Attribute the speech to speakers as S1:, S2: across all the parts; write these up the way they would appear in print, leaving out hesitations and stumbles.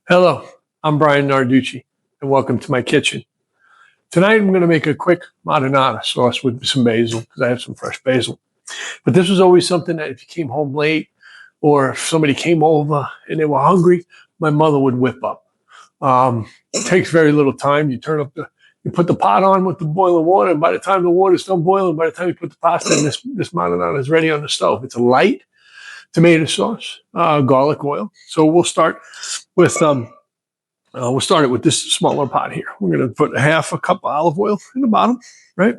S1: Hello, I'm Brian Narducci, and welcome to my kitchen. Tonight I'm going to make a quick marinara sauce with some basil, because I have some fresh basil. But this was always something that if you came home late, or if somebody came over and they were hungry, my mother would whip up. It takes very little time. You put the pot on with the boiling water, and by the time the water's done boiling, by the time you put the pasta in, this marinara is ready on the stove. It's a light tomato sauce, garlic oil. So we'll start it with this smaller pot here. We're going to put half a cup of olive oil in the bottom, right?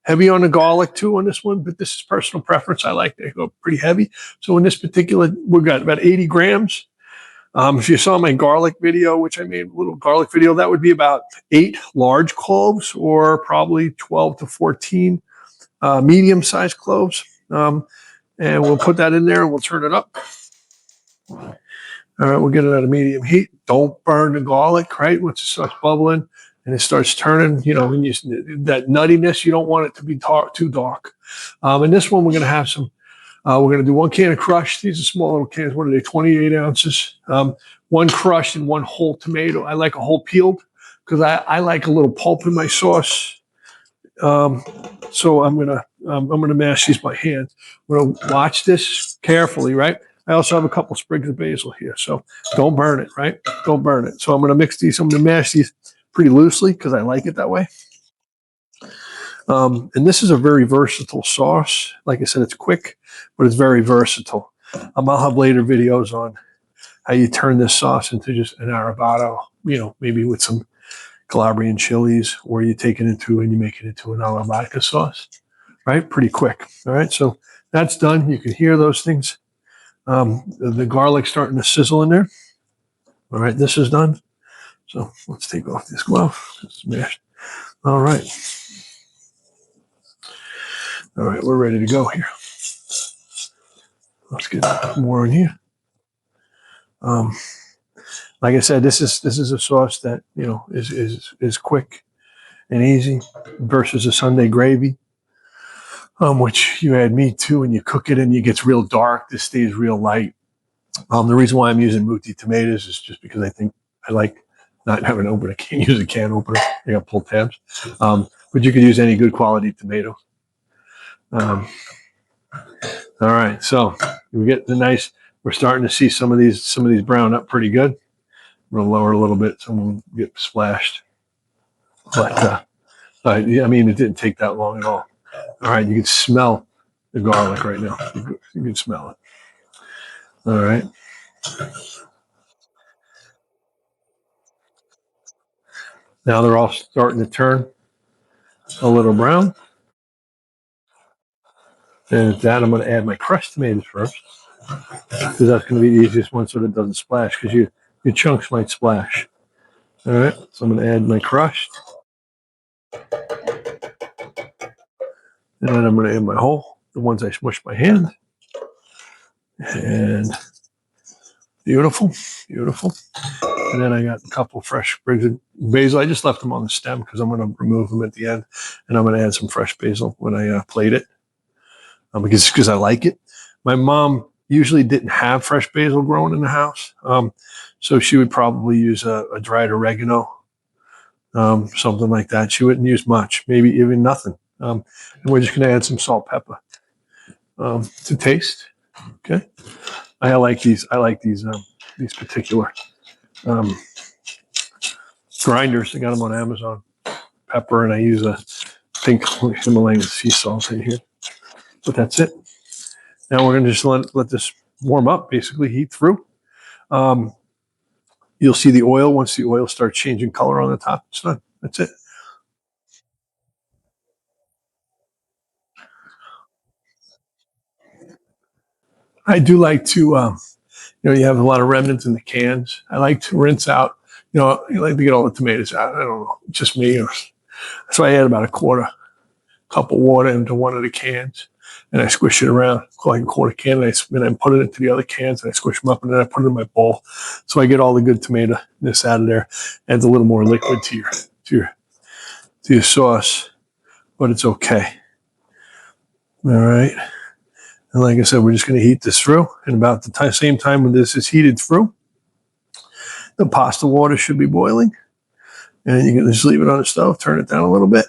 S1: Heavy on the garlic too on this one, but this is personal preference. I like to go pretty heavy. So in this particular, we've got about 80 grams. If you saw my garlic video, which I made a little garlic video, that would be about 8 large cloves or probably 12 to 14 medium-sized cloves. And we'll put that in there and we'll turn it up. All right, we'll get it at a medium heat. Don't burn the garlic, right? Once it starts bubbling and it starts turning, that nuttiness, you don't want it to be too dark. And this one, we're going to have we're going to do 1 can of crushed. These are small little cans. What are they, 28 ounces? 1 crushed and 1 whole tomato. I like a whole peeled because I like a little pulp in my sauce. So I'm going to mash these by hand. I'm going to watch this carefully, right? I also have a couple sprigs of basil here, so don't burn it, right? Don't burn it. So I'm going to mix these. I'm going to mash these pretty loosely because I like it that way. And this is a very versatile sauce. Like I said, it's quick, but it's very versatile. I'll have later videos on how you turn this sauce into just an arrabbiata, maybe with some Calabrian chilies, or you take it into and you make it into an arrabbiata sauce, right? Pretty quick. All right, so that's done. You can hear those things. The garlic starting to sizzle in there. All right, this is done. So let's take off this glove. It's mashed. All right. All right, we're ready to go here. Let's get more in here. Like I said, this is a sauce that is quick and easy versus a Sunday gravy, which you add meat to and you cook it and it gets real dark. This stays real light. The reason why I'm using muti tomatoes is just because I like not having an opener. I can't use a can opener. I got pull tabs. But you could use any good quality tomato. All right, so we get the nice. We're starting to see some of these brown up pretty good. I'm gonna lower a little bit so we won't get splashed. But I mean, it didn't take that long at all. All right, you can smell the garlic right now. You can smell it. All right. Now they're all starting to turn a little brown. And at that, I'm going to add my crushed tomatoes first, because that's going to be the easiest one so that it doesn't splash, because your chunks might splash. All right, so I'm going to add my crushed. And then I'm going to add my whole, the ones I smushed by hand. And beautiful, beautiful. And then I got a couple fresh sprigs of basil. I just left them on the stem because I'm going to remove them at the end. And I'm going to add some fresh basil when I plate it, because I like it. My mom usually didn't have fresh basil growing in the house. So she would probably use a dried oregano, something like that. She wouldn't use much, maybe even nothing. And we're just going to add some salt, pepper to taste. Okay. I like these particular grinders. I got them on Amazon. Pepper, and I use a pink Himalayan sea salt in here. But that's it. Now we're going to just let this warm up, basically heat through. You'll see the oil. Once the oil starts changing color on the top, it's done. That's it. I do like to, you have a lot of remnants in the cans. I like to rinse out, I like to get all the tomatoes out. I don't know, just me. So I add about a cup of water into one of the cans, and I squish it around like a quarter can, and I put it into the other cans, and I squish them up, and then I put it in my bowl. So I get all the good tomato-ness out of there. Adds a little more liquid to your sauce, but it's okay. All right. And like I said, we're just going to heat this through. And about the same time when this is heated through, The pasta water should be boiling. And you can just leave it on the stove, turn it down a little bit,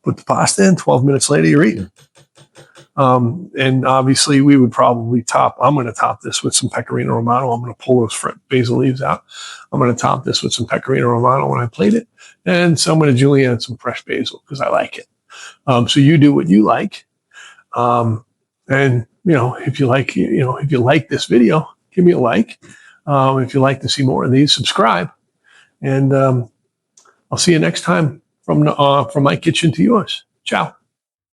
S1: put the pasta in. 12 minutes later, you're eating. And obviously, we would probably I'm going to top this with some pecorino romano. I'm going to pull those basil leaves out. I'm going to top this with some pecorino romano when I plate it. And so I'm going to julienne some fresh basil because I like it. So you do what you like. And, if you like this video, give me a like. If you like to see more of these, subscribe. And I'll see you next time from my kitchen to yours. Ciao.